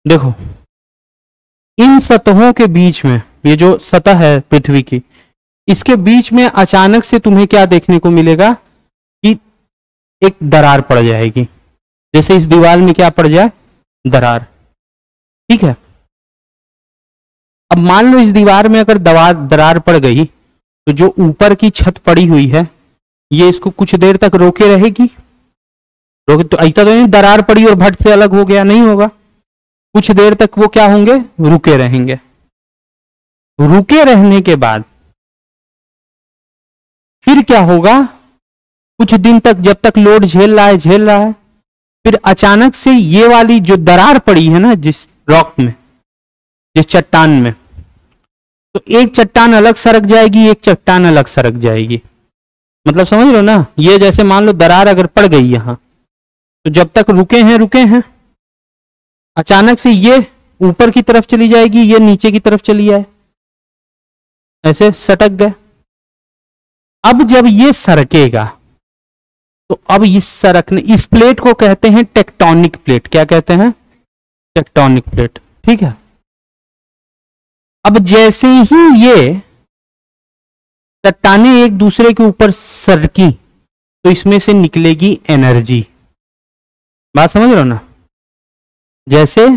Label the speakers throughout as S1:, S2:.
S1: देखो इन सतहों के बीच में, ये जो सतह है पृथ्वी की, इसके बीच में अचानक से तुम्हें क्या देखने को मिलेगा कि एक दरार पड़ जाएगी। जैसे इस दीवार में क्या पड़ जाए, दरार। ठीक है, अब मान लो इस दीवार में अगर दरार पड़ गई तो जो ऊपर की छत पड़ी हुई है ये इसको कुछ देर तक रोके रहेगी। रोके तो ऐसा तो नहीं दरार पड़ी और भट्ट से अलग हो गया, नहीं होगा। कुछ देर तक वो क्या होंगे, रुके रहेंगे। रुके रहने के बाद फिर क्या होगा, कुछ दिन तक जब तक लोड झेल रहा है, फिर अचानक से ये वाली जो दरार पड़ी है ना जिस रॉक में, जिस चट्टान में, तो एक चट्टान अलग सरक जाएगी, एक चट्टान अलग सरक जाएगी। मतलब समझ लो ना, ये जैसे मान लो दरार अगर पड़ गई यहां, तो जब तक रुके हैं, अचानक से ये ऊपर की तरफ चली जाएगी, ये नीचे की तरफ चली जाए, ऐसे सटक गए। अब जब ये सरकेगा तो अब इस सरकने, इस प्लेट को कहते हैं टेक्टोनिक प्लेट। क्या कहते हैं, टेक्टोनिक प्लेट। ठीक है, अब जैसे ही ये चट्टानें एक दूसरे के ऊपर सरकी तो इसमें से निकलेगी एनर्जी। बात समझ रहे हो ना, जैसे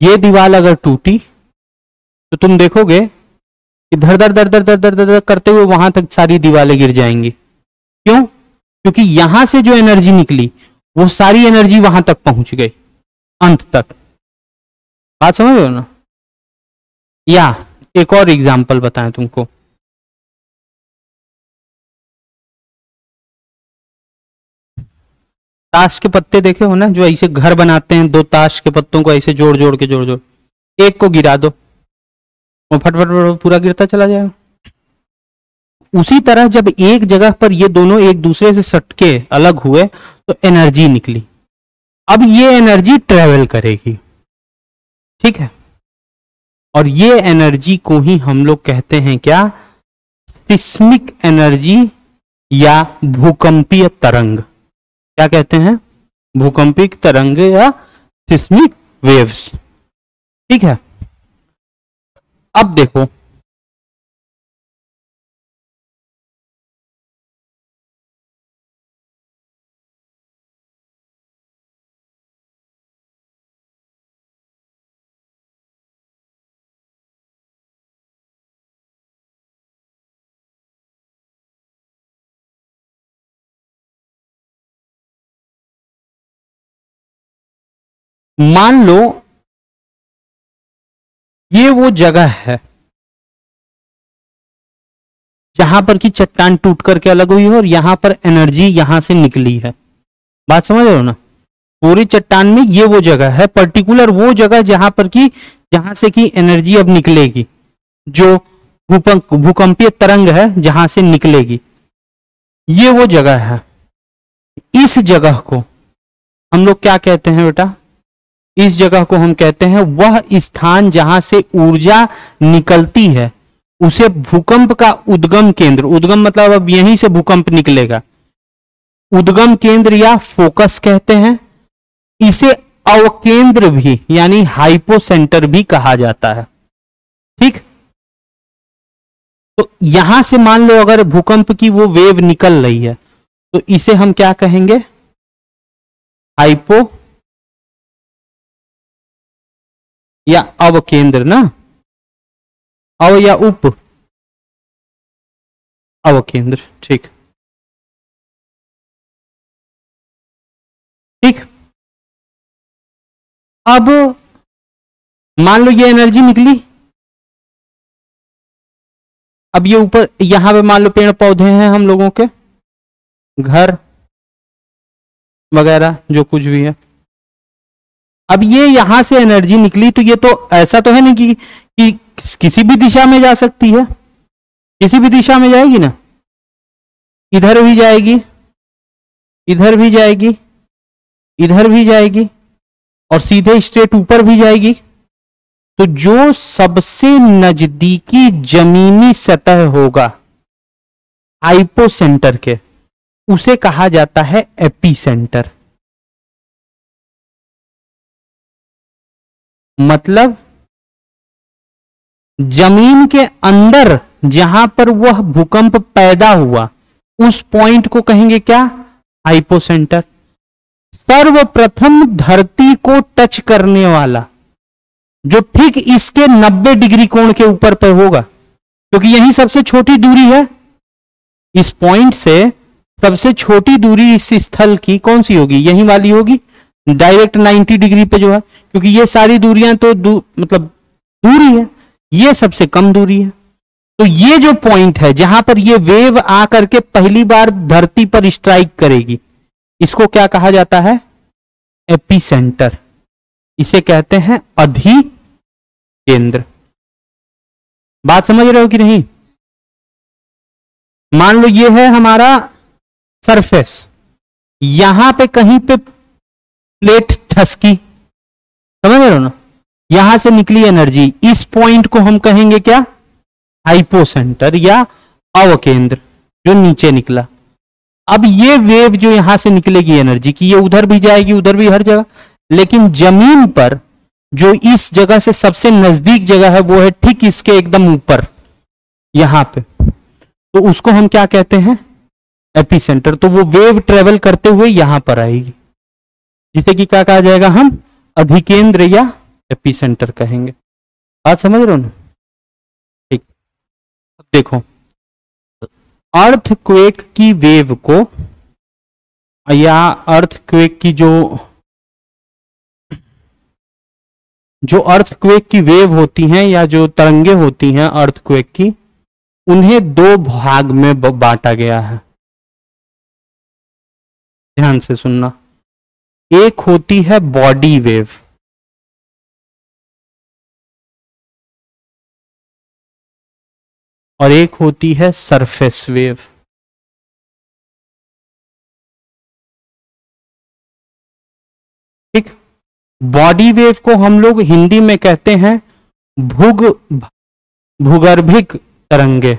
S1: ये दीवार अगर टूटी तो तुम देखोगे कि धड़ धड़ धड़ धड़ धड़ धड़ धड़ करते हुए वहां तक सारी दीवारें गिर जाएंगी। क्यों, क्योंकि यहां से जो एनर्जी निकली वो सारी एनर्जी वहां तक पहुंच गई, अंत तक। बात समझ रहे हो ना। या एक और एग्जांपल बताएं तुमको, ताश के पत्ते देखे हो ना, जो ऐसे घर बनाते हैं, दो ताश के पत्तों को ऐसे जोड़ जोड़ के एक को गिरा दो, वो फट फट फट पूरा गिरता चला जाएगा। उसी तरह जब एक जगह पर ये दोनों एक दूसरे से सटके अलग हुए तो एनर्जी निकली। अब ये एनर्जी ट्रेवल करेगी, ठीक है, और ये एनर्जी को ही हम लोग कहते हैं क्या, सिस्मिक एनर्जी या भूकंपीय तरंग। क्या कहते हैं, भूकंपीय तरंग या सिस्मिक वेव्स। ठीक है, अब देखो मान लो ये वो जगह है जहां पर की चट्टान टूट करके अलग हुई है और यहां पर एनर्जी यहां से निकली है। बात समझ रहे हो ना, पूरी चट्टान में ये वो जगह है, पर्टिकुलर वो जगह जहां से की एनर्जी अब निकलेगी, जो भूकंपीय तरंग है जहां से निकलेगी, ये वो जगह है। इस जगह को हम लोग क्या कहते हैं बेटा, इस जगह को हम कहते हैं वह स्थान जहां से ऊर्जा निकलती है, उसे भूकंप का उद्गम केंद्र, उद्गम मतलब अब यहीं से भूकंप निकलेगा, उद्गम केंद्र या फोकस कहते हैं। इसे अवकेंद्र भी यानी हाइपोसेंटर भी कहा जाता है। ठीक, तो यहां से मान लो अगर भूकंप की वो वेव निकल रही है तो इसे हम क्या कहेंगे, हाइपो या अवकेंद्र ना, अव या उप, अवकेंद्र। ठीक ठीक, अब मान लो ये एनर्जी निकली, अब ये ऊपर यहां पे मान लो पेड़ पौधे हैं, हम लोगों के घर वगैरह जो कुछ भी है, अब ये यहां से एनर्जी निकली तो ये तो ऐसा तो है नहीं कि किसी भी दिशा में जा सकती है, किसी भी दिशा में जाएगी ना, इधर भी जाएगी, इधर भी जाएगी, इधर भी जाएगी और सीधे स्ट्रेट ऊपर भी जाएगी। तो जो सबसे नजदीकी जमीनी सतह होगा हाइपोसेंटर के, उसे कहा जाता है एपीसेंटर। मतलब जमीन के अंदर जहां पर वह भूकंप पैदा हुआ उस पॉइंट को कहेंगे क्या? हाइपोसेंटर। सर्वप्रथम धरती को टच करने वाला जो ठीक इसके 90 डिग्री कोण के ऊपर पर होगा, क्योंकि यही सबसे छोटी दूरी है इस पॉइंट से। सबसे छोटी दूरी इस स्थल की कौन सी होगी? यही वाली होगी, डायरेक्ट 90 डिग्री पे जो है, क्योंकि ये सारी दूरियां तो मतलब दूरी है, ये सबसे कम दूरी है। तो ये जो पॉइंट है जहां पर ये वेव आकर के पहली बार धरती पर स्ट्राइक करेगी, इसको क्या कहा जाता है? एपिसेंटर। इसे कहते हैं अधिकेंद्र। बात समझ रहे हो कि नहीं? मान लो ये है हमारा सरफेस, यहां पे कहीं पे प्लेट ठसकी, समझ रहे हो ना? यहां से निकली एनर्जी, इस पॉइंट को हम कहेंगे क्या? हाइपोसेंटर या अवकेंद्र, जो नीचे निकला। अब ये वेव जो यहां से निकलेगी एनर्जी की, ये उधर भी जाएगी, उधर भी, हर जगह, लेकिन जमीन पर जो इस जगह से सबसे नजदीक जगह है वो है ठीक इसके एकदम ऊपर, यहां पे, तो उसको हम क्या कहते हैं? एपिसेंटर। तो वो वेव ट्रेवल करते हुए यहां पर आएगी, जिसे कि क्या कहा जाएगा? हम अधिकेंद्र या एपिसेंटर कहेंगे। बात समझ रहे हो ना? ठीक। अब देखो, अर्थक्वेक की वेव को या अर्थक्वेक की जो अर्थक्वेक की वेव होती हैं या जो तरंगे होती हैं अर्थक्वेक की, उन्हें दो भाग में बांटा गया है। ध्यान से सुनना। एक होती है बॉडी वेव, और एक होती है सरफेस वेव। ठीक। बॉडी वेव को हम लोग हिंदी में कहते हैं भूगर्भिक तरंगे।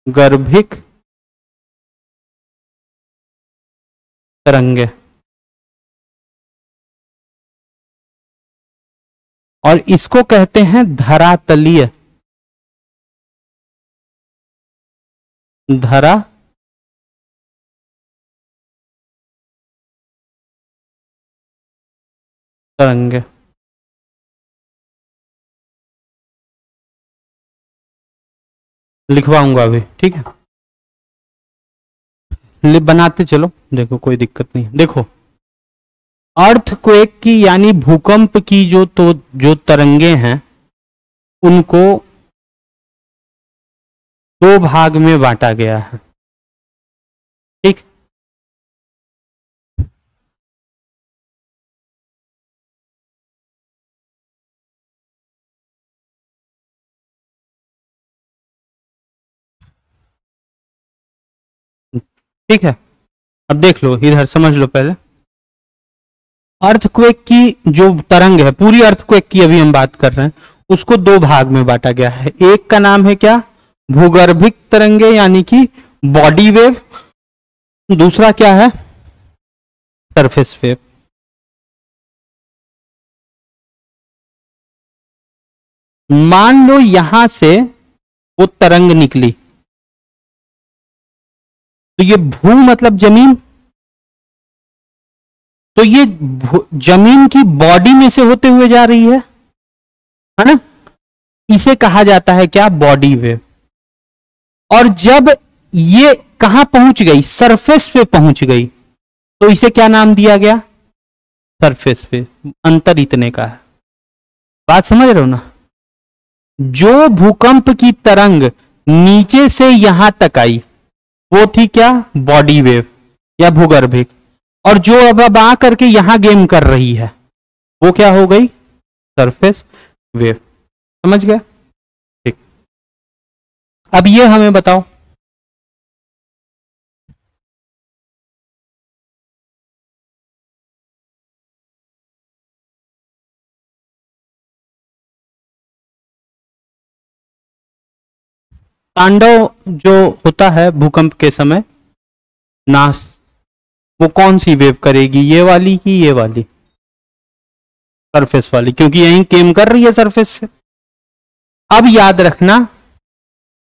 S1: भूगर्भिक तरंगे। और इसको कहते हैं धरातलीय तरंगे। लिखवाऊंगा अभी, ठीक है? बनाते चलो, देखो कोई दिक्कत नहीं। देखो, अर्थक्वेक की यानी भूकंप की जो तरंगे हैं उनको दो भाग में बांटा गया है। ठीक। ठीक है, अब देख लो, इधर समझ लो। पहले अर्थक्वेक की जो तरंग है, पूरी अर्थक्वेक की अभी हम बात कर रहे हैं, उसको दो भाग में बांटा गया है। एक का नाम है क्या? भूगर्भिक तरंगे यानी कि बॉडी वेव। दूसरा क्या है? Surface wave. मान लो यहां से वो तरंग निकली, तो ये भू मतलब जमीन, तो ये जमीन की बॉडी में से होते हुए जा रही है ना? इसे कहा जाता है क्या? Body wave. और जब ये कहां पहुंच गई? सरफेस पे पहुंच गई, तो इसे क्या नाम दिया गया? सरफेस पे। अंतर इतने का है। बात समझ रहे हो ना? जो भूकंप की तरंग नीचे से यहां तक आई वो थी क्या? बॉडी वेव या भूगर्भिक। और जो अब आ करके यहां गेम कर रही है वो क्या हो गई? Surface wave. समझ गया? ठीक। अब ये हमें बताओ, तांडव जो होता है भूकंप के समय, नाश वो कौन सी वेव करेगी, ये वाली की ये वाली, सरफेस वाली, क्योंकि यही केम कर रही है सरफेस पे। अब याद रखना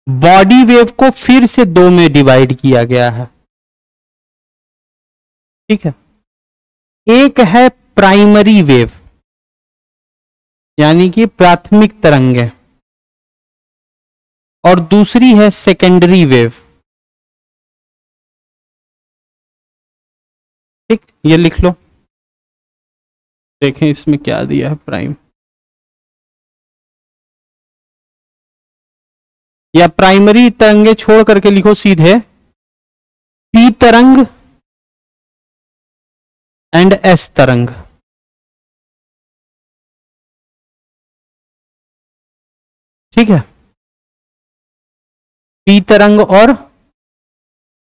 S1: बॉडी वेव को फिर से दो में डिवाइड किया गया है, ठीक है। एक है प्राइमरी वेव यानी कि प्राथमिक तरंग है, और दूसरी है सेकेंडरी वेव, ठीक। ये लिख लो, देखें इसमें क्या दिया है प्राइम, या प्राइमरी तरंगे छोड़ करके लिखो सीधे पी तरंग एंड एस तरंग, ठीक है। पी तरंग और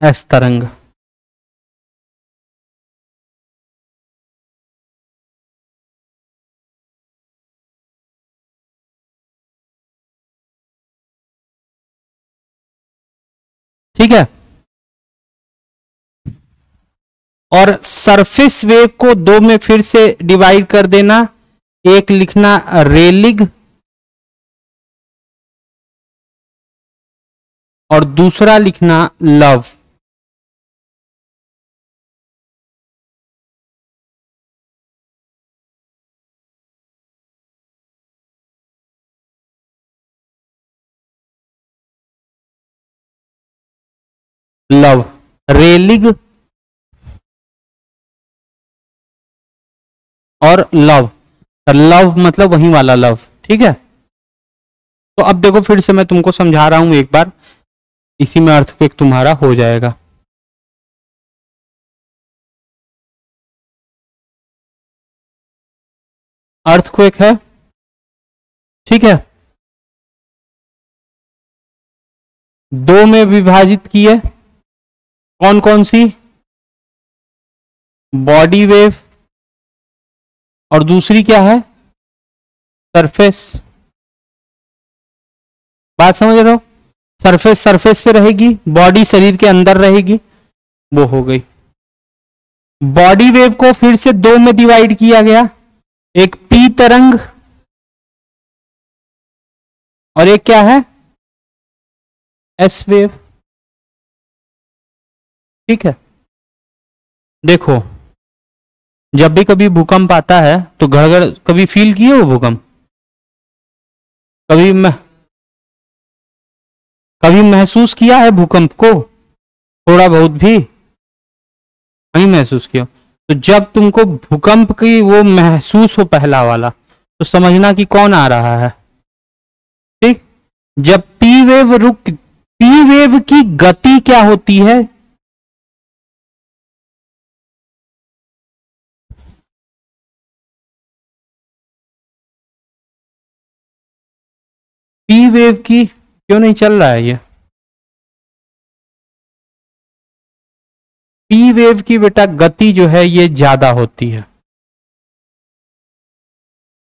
S1: एस तरंग, ठीक है। और सरफेस वेव को दो में फिर से डिवाइड कर देना, एक लिखना रेलिग और दूसरा लिखना लव, लव, रेलिग और लव, लव मतलब वही वाला लव, ठीक है। तो अब देखो फिर से मैं तुमको समझा रहा हूं एक बार, इसी में अर्थक्वेक तुम्हारा हो जाएगा। अर्थक्वेक है, ठीक है, दो में विभाजित की है, कौन कौन सी, बॉडी वेव और दूसरी क्या है, सरफेस। बात समझ रहे हो, सरफेस सरफेस पे रहेगी, बॉडी शरीर के अंदर रहेगी, वो हो गई। बॉडी वेव को फिर से दो में डिवाइड किया गया, एक पी तरंग और एक क्या है, एस वेव, ठीक है। देखो जब भी कभी भूकंप आता है तो घर कभी फील किए हो भूकंप, कभी महसूस किया है भूकंप को, थोड़ा बहुत भी नहीं महसूस किया। तो जब तुमको भूकंप की वो महसूस हो पहला वाला, तो समझना कि कौन आ रहा है, ठीक। जब पी वेव की गति क्या होती है, पी वेव की क्यों नहीं चल रहा है ये, पी वेव की बेटा गति जो है ये ज्यादा होती है,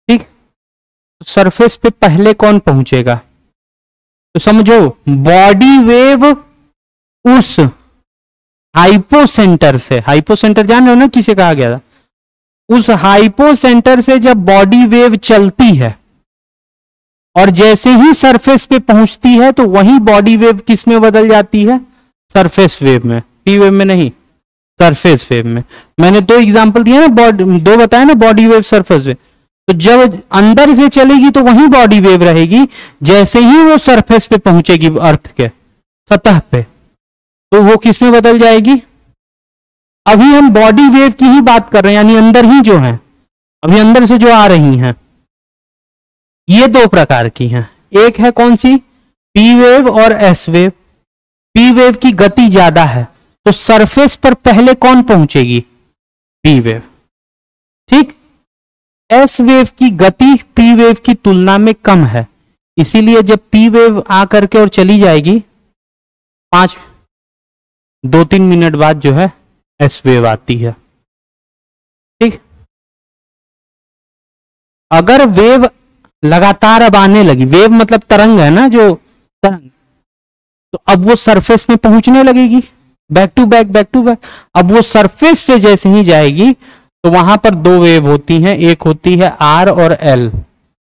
S1: ठीक। सरफेस पे पहले कौन पहुंचेगा, तो समझो बॉडी वेव उस हाइपोसेंटर से, हाइपोसेंटर जान रहे हो ना किसे कहा गया था, उस हाइपोसेंटर से जब बॉडी वेव चलती है और जैसे ही सरफेस पे पहुंचती है तो वही बॉडी वेव किस में बदल जाती है, सरफेस वेव में, पी वेव में नहीं, सरफेस वेव में। मैंने दो एग्जांपल दिया ना, दो बताया ना, बॉडी वेव सरफेस वेव। तो जब अंदर से चलेगी तो वही बॉडी वेव रहेगी, जैसे ही वो सरफेस पे पहुंचेगी अर्थ के सतह पे तो वो किस में बदल जाएगी। अभी हम बॉडी वेव की ही बात कर रहे हैं, यानी अंदर ही जो है, अभी अंदर से जो आ रही हैं, ये दो प्रकार की हैं। एक है कौन सी, पी वेव और एस वेव। पी वेव की गति ज्यादा है तो सरफेस पर पहले कौन पहुंचेगी, पी वेव, ठीक। एस वेव की गति पी वेव की तुलना में कम है, इसीलिए जब पी वेव आकर के और चली जाएगी 2-3 मिनट बाद जो है एस वेव आती है, ठीक। अगर वेव लगातार अब आने लगी, वेव मतलब तरंग है ना, जो तरंग, तो अब वो सरफेस में पहुंचने लगेगी, बैक टू बैक। अब वो सरफेस पे जैसे ही जाएगी तो वहां पर दो वेव होती हैं, एक होती है आर और एल,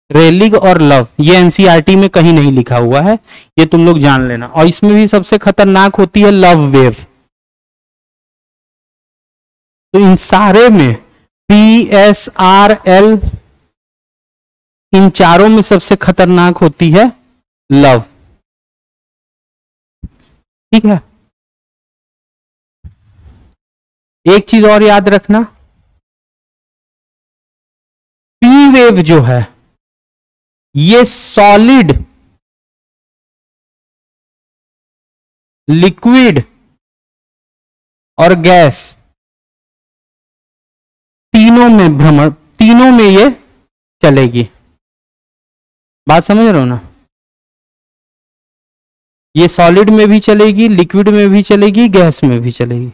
S1: रेलिग और लव। ये एनसीईआरटी में कहीं नहीं लिखा हुआ है, ये तुम लोग जान लेना। और इसमें भी सबसे खतरनाक होती है लव वेव। तो इन सारे में पी एस आर एल, इन चारों में सबसे खतरनाक होती है लव। ठीक है, एक चीज और याद रखना, पी वेव जो है ये सॉलिड, लिक्विड और गैस तीनों में भ्रमण, तीनों में ये चलेगी। बात समझ रहे हो ना? ये सॉलिड में भी चलेगी, लिक्विड में भी चलेगी, गैस में भी चलेगी।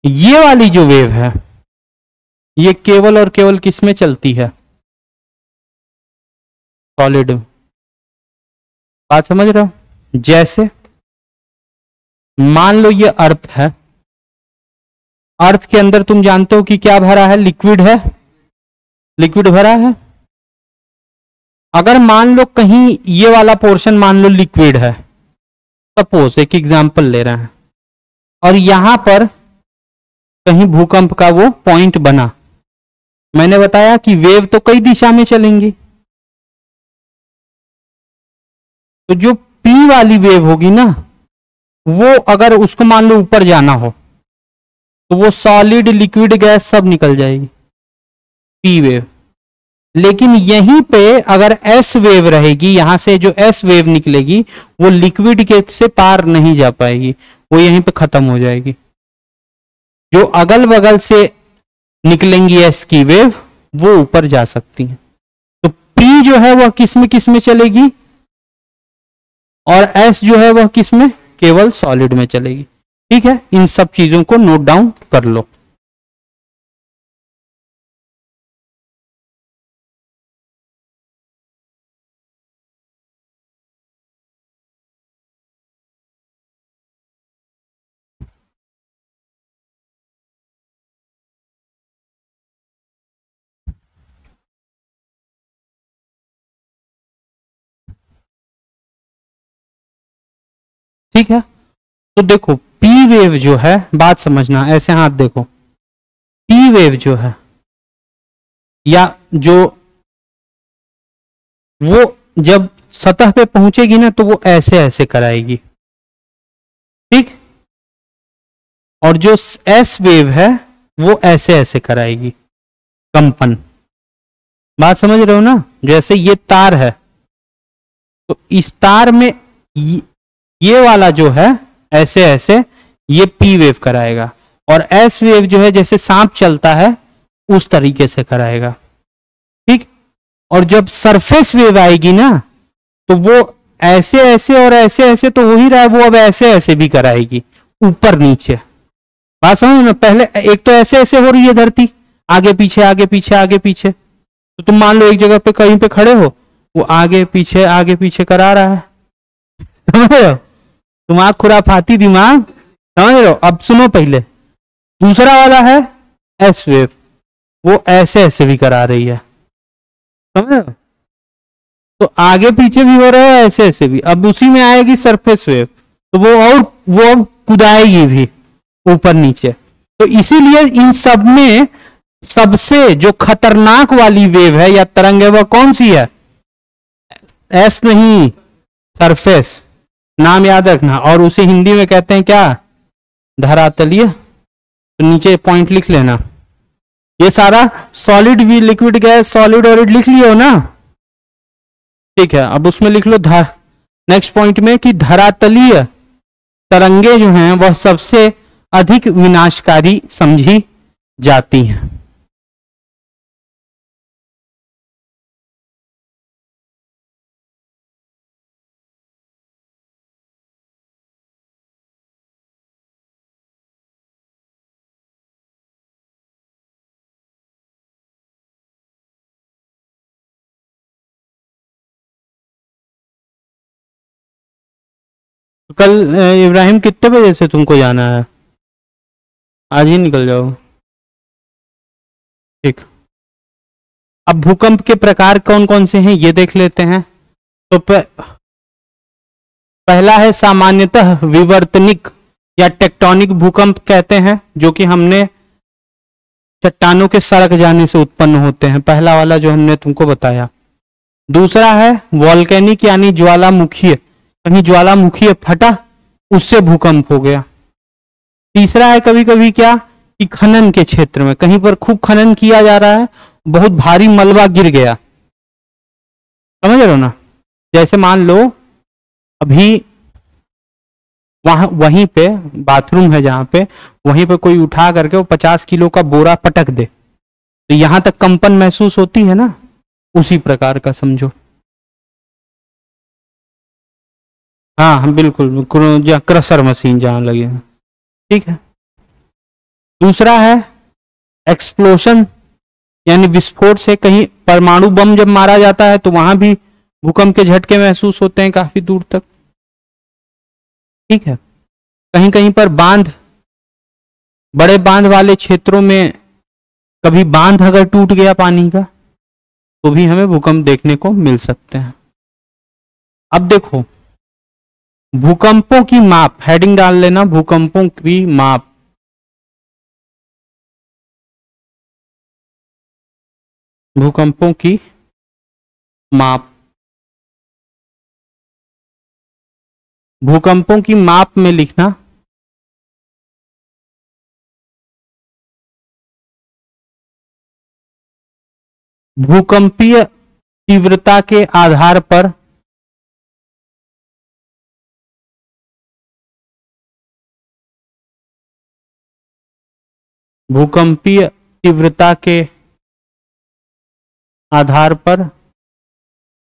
S1: ये वाली जो वेव है ये केवल और केवल किस में चलती है? सॉलिड। बात समझ रहे हो? जैसे मान लो ये अर्थ है, अर्थ के अंदर तुम जानते हो कि क्या भरा है? लिक्विड है, लिक्विड भरा है। अगर मान लो कहीं ये वाला पोर्शन मान लो लिक्विड है, सपोज एक एग्जांपल ले रहे हैं, और यहां पर कहीं भूकंप का वो पॉइंट बना, मैंने बताया कि वेव तो कई दिशा में चलेंगी। तो जो पी वाली वेव होगी ना, वो अगर उसको मान लो ऊपर जाना हो तो वो सॉलिड, लिक्विड, गैस सब निकल जाएगी, पी वेव। लेकिन यहीं पे अगर एस वेव रहेगी, यहां से जो एस वेव निकलेगी वो लिक्विड के से पार नहीं जा पाएगी, वो यहीं पे खत्म हो जाएगी। जो अगल बगल से निकलेंगी एस की वेव वो ऊपर जा सकती हैं। तो पी जो है वह किस में चलेगी, और एस जो है वह किस में? केवल सॉलिड में चलेगी। ठीक है, इन सब चीजों को नोट डाउन कर लो। ठीक है, तो देखो पी वेव जो है, बात समझना, ऐसे हाथ देखो, पी वेव जो है या जो वो जब सतह पे पहुंचेगी ना तो वो ऐसे ऐसे कराएगी। ठीक, और जो एस वेव है वो ऐसे ऐसे कराएगी कंपन। बात समझ रहे हो ना? जैसे ये तार है तो इस तार में ये वाला जो है ऐसे ऐसे ये पी वेव कराएगा, और एस वेव जो है जैसे सांप चलता है उस तरीके से कराएगा। ठीक, और जब सरफेस वेव आएगी ना तो वो ऐसे ऐसे और ऐसे ऐसे तो हो ही रहा है, वो अब ऐसे ऐसे भी कराएगी, ऊपर नीचे। बात समझ ना? पहले एक तो ऐसे ऐसे हो रही है धरती, आगे पीछे आगे पीछे आगे पीछे, तो तुम मान लो एक जगह पे कहीं पे खड़े हो, वो आगे पीछे करा रहा है। समझ रहे हो? दिमाग खुराफाती दिमाग, समझ रहे हो? अब सुनो, पहले दूसरा वाला है एस वेव, वो ऐसे ऐसे भी करा रही है, समझ रहे हो? तो आगे पीछे भी हो रहा है, ऐसे ऐसे भी। अब उसी में आएगी सरफेस वेव, तो वो कुदाएगी भी ऊपर नीचे। तो इसीलिए इन सब में सबसे जो खतरनाक वाली वेव है या तरंग है वह कौन सी है? एस नहीं, सरफेस। नाम याद रखना, और उसे हिंदी में कहते हैं क्या? धरातलीय। तो नीचे पॉइंट लिख लेना। ये सारा सॉलिड भी, लिक्विड, गैस, सॉलिड और लिख लियो हो ना? ठीक है, अब उसमें लिख लो नेक्स्ट पॉइंट में कि धरातलीय तरंगे जो हैं वह सबसे अधिक विनाशकारी समझी जाती हैं। कल इब्राहिम कितने बजे से तुमको जाना है? आज ही निकल जाओ। ठीक, अब भूकंप के प्रकार कौन कौन से हैं ये देख लेते हैं। तो पहला है सामान्यतः विवर्तनिक या टेक्टोनिक भूकंप कहते हैं, जो कि हमने चट्टानों के सरक जाने से उत्पन्न होते हैं, पहला वाला जो हमने तुमको बताया। दूसरा है वॉल्केनिक यानी ज्वालामुखीय, कहीं ज्वालामुखीय फटा उससे भूकंप हो गया। तीसरा है कभी कभी क्या कि खनन के क्षेत्र में कहीं पर खूब खनन किया जा रहा है, बहुत भारी मलबा गिर गया, समझ रहे हो ना। जैसे मान लो अभी वहीं पे बाथरूम है जहां पे, वहीं पे कोई उठा करके वो 50 किलो का बोरा पटक दे, तो यहां तक कंपन महसूस होती है ना, उसी प्रकार का समझो। हाँ बिल्कुल, क्रशर मशीन जहां लगे हैं, ठीक है। दूसरा है एक्सप्लोशन यानी विस्फोट से, कहीं परमाणु बम जब मारा जाता है तो वहां भी भूकंप के झटके महसूस होते हैं काफी दूर तक, ठीक है। कहीं कहीं पर बांध, बड़े बांध वाले क्षेत्रों में कभी बांध अगर टूट गया पानी का तो भी हमें भूकंप देखने को मिल सकते हैं। अब देखो भूकंपों की माप, हेडिंग डाल लेना, भूकंपों की माप। भूकंपों की माप, भूकंपों की माप में लिखना भूकंपीय तीव्रता के आधार पर भूकंपीय तीव्रता के आधार पर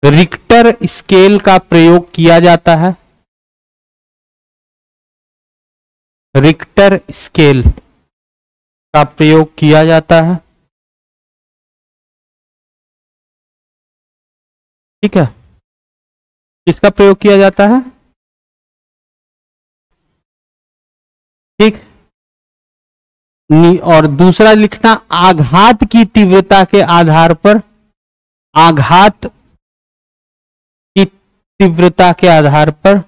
S1: रिक्टर स्केल का प्रयोग किया जाता है। रिक्टर स्केल का प्रयोग किया जाता है, ठीक है। किसका प्रयोग किया जाता है? ठीक। और दूसरा लिखना आघात की तीव्रता के आधार पर, आघात की तीव्रता के आधार पर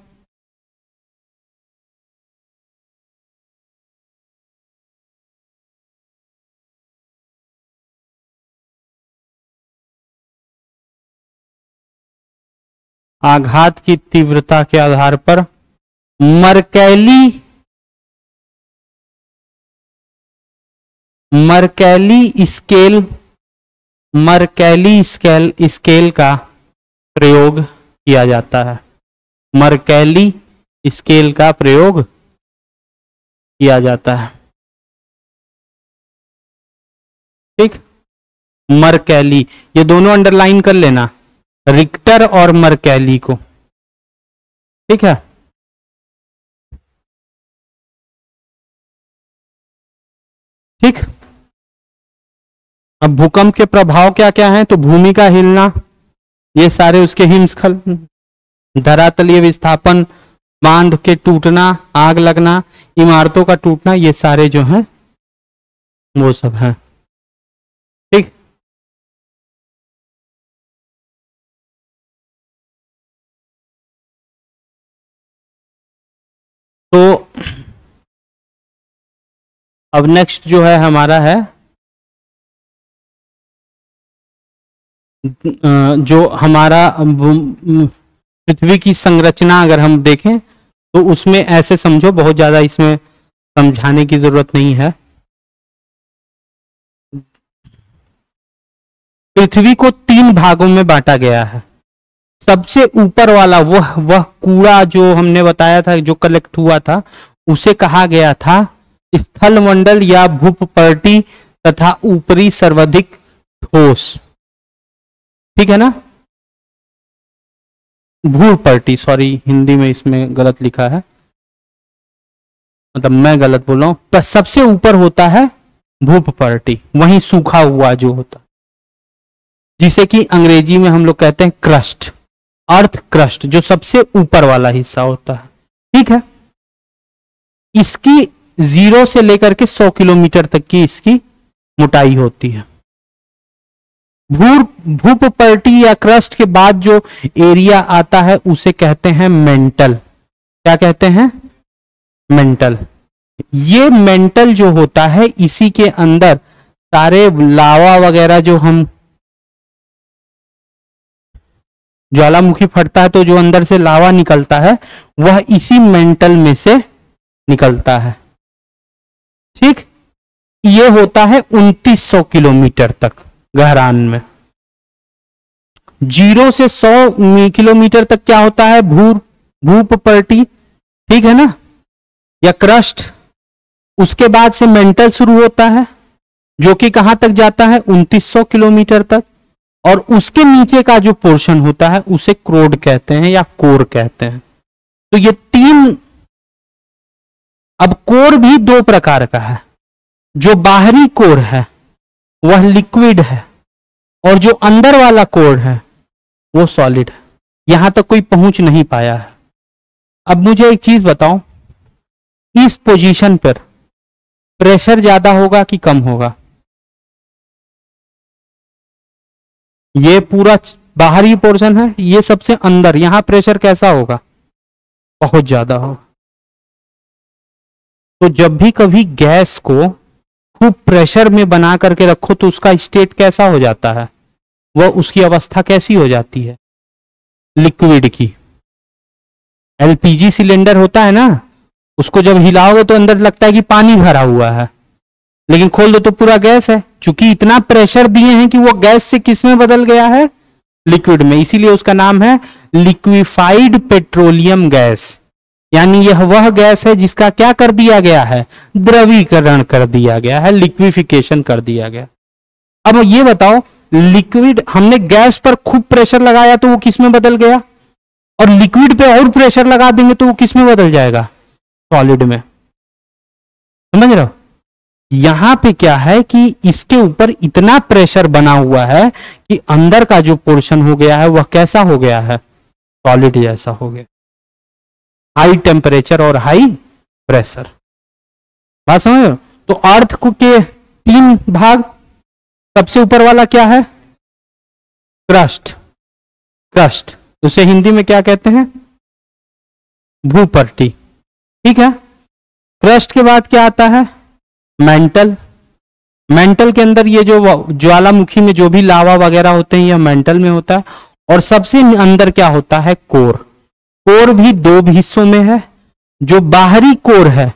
S1: आघात की तीव्रता के आधार पर मर्कैली स्केल का प्रयोग किया जाता है। मर्कैली स्केल का प्रयोग किया जाता है, ठीक। मर्कैली, ये दोनों अंडरलाइन कर लेना, रिक्टर और मर्कैली को, ठीक है। ठीक। अब भूकंप के प्रभाव क्या क्या हैं? तो भूमि का हिलना, ये सारे उसके हिमस्खलन, धरातलीय विस्थापन, बांध के टूटना, आग लगना, इमारतों का टूटना, ये सारे जो हैं वो सब हैं, ठीक। तो अब नेक्स्ट जो है हमारा है जो हमारा पृथ्वी की संरचना अगर हम देखें तो उसमें ऐसे समझो, बहुत ज्यादा इसमें समझाने की जरूरत नहीं है। पृथ्वी को 3 भागों में बांटा गया है। सबसे ऊपर वाला वह कूड़ा जो हमने बताया था, जो कलेक्ट हुआ था, उसे कहा गया था स्थल मंडल या भूपर्टी तथा ऊपरी सर्वाधिक ठोस, ठीक है ना। भूपर्टी, सॉरी हिंदी में इसमें गलत लिखा है, मतलब मैं गलत बोल रहा हूं। पर सबसे ऊपर होता है भूपर्टी, वहीं सूखा हुआ जो होता, जिसे कि अंग्रेजी में हम लोग कहते हैं क्रस्ट, अर्थ क्रस्ट, जो सबसे ऊपर वाला हिस्सा होता है। ठीक है। इसकी 0 से लेकर के 100 किलोमीटर तक की इसकी मोटाई होती है। भूपपर्टी या क्रस्ट के बाद जो एरिया आता है उसे कहते हैं मेंटल। क्या कहते हैं? मेंटल। ये मेंटल जो होता है इसी के अंदर सारे लावा वगैरह जो हम ज्वालामुखी फटता है तो जो अंदर से लावा निकलता है वह इसी मेंटल में से निकलता है। ठीक, ये होता है 2900 किलोमीटर तक गहरान में। 0 से 100 किलोमीटर तक क्या होता है? भूपपर्टी, ठीक है ना, या क्रस्ट। उसके बाद से मेंटल शुरू होता है जो कि कहां तक जाता है? 2900 किलोमीटर तक। और उसके नीचे का जो पोर्शन होता है उसे क्रोड कहते हैं या कोर कहते हैं। तो ये तीन। अब कोर भी 2 प्रकार का है। जो बाहरी कोर है वह लिक्विड है और जो अंदर वाला कोर है वो सॉलिड है। यहां तक कोई पहुंच नहीं पाया है। अब मुझे एक चीज बताओ, इस पोजीशन पर प्रेशर ज्यादा होगा कि कम होगा? ये पूरा बाहरी पोर्शन है, ये सबसे अंदर, यहां प्रेशर कैसा होगा? बहुत ज्यादा होगा। तो जब भी कभी गैस को खूब प्रेशर में बना करके रखो तो उसका स्टेट कैसा हो जाता है? वह उसकी अवस्था कैसी हो जाती है? लिक्विड की। एलपीजी सिलेंडर होता है ना, उसको जब हिलाओगे तो अंदर लगता है कि पानी भरा हुआ है, लेकिन खोल दो तो पूरा गैस है। चूंकि इतना प्रेशर दिए हैं कि वो गैस से किस में बदल गया है? लिक्विड में। इसीलिए उसका नाम है लिक्विफाइड पेट्रोलियम गैस। यानी यह वह गैस है जिसका क्या कर दिया गया है? द्रवीकरण कर दिया गया है, लिक्विफिकेशन कर दिया गया। अब ये बताओ, लिक्विड, हमने गैस पर खूब प्रेशर लगाया तो वो किस में बदल गया? और लिक्विड पे और प्रेशर लगा देंगे तो वो किस में बदल जाएगा? सॉलिड में। समझ रहे हो? यहां पे क्या है कि इसके ऊपर इतना प्रेशर बना हुआ है कि अंदर का जो पोर्शन हो गया है वह कैसा हो गया है? सॉलिड जैसा हो गया। हाई टेम्परेचर और हाई प्रेशर। बात समझ रहे हो? तो अर्थ के 3 भाग। सबसे ऊपर वाला क्या है? क्रस्ट। क्रस्ट उसे हिंदी में क्या कहते हैं? भूपर्टी। ठीक है। क्रस्ट के बाद क्या आता है? मेंटल। मेंटल के अंदर ये जो ज्वालामुखी में जो भी लावा वगैरह होते हैं यह मेंटल में होता है। और सबसे अंदर क्या होता है? कोर। कोर भी 2 हिस्सों में है। जो बाहरी कोर है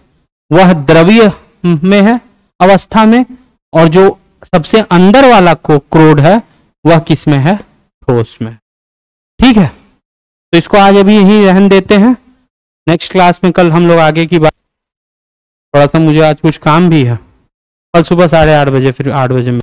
S1: वह द्रवीय में है अवस्था में, और जो सबसे अंदर वाला क्रोड है वह किस में है? ठोस में। ठीक है, तो इसको आज अभी यहीं रहने देते हैं। नेक्स्ट क्लास में कल हम लोग आगे की बात। थोड़ा सा मुझे आज कुछ काम भी है। कल सुबह 8:30 बजे, फिर 8 बजे में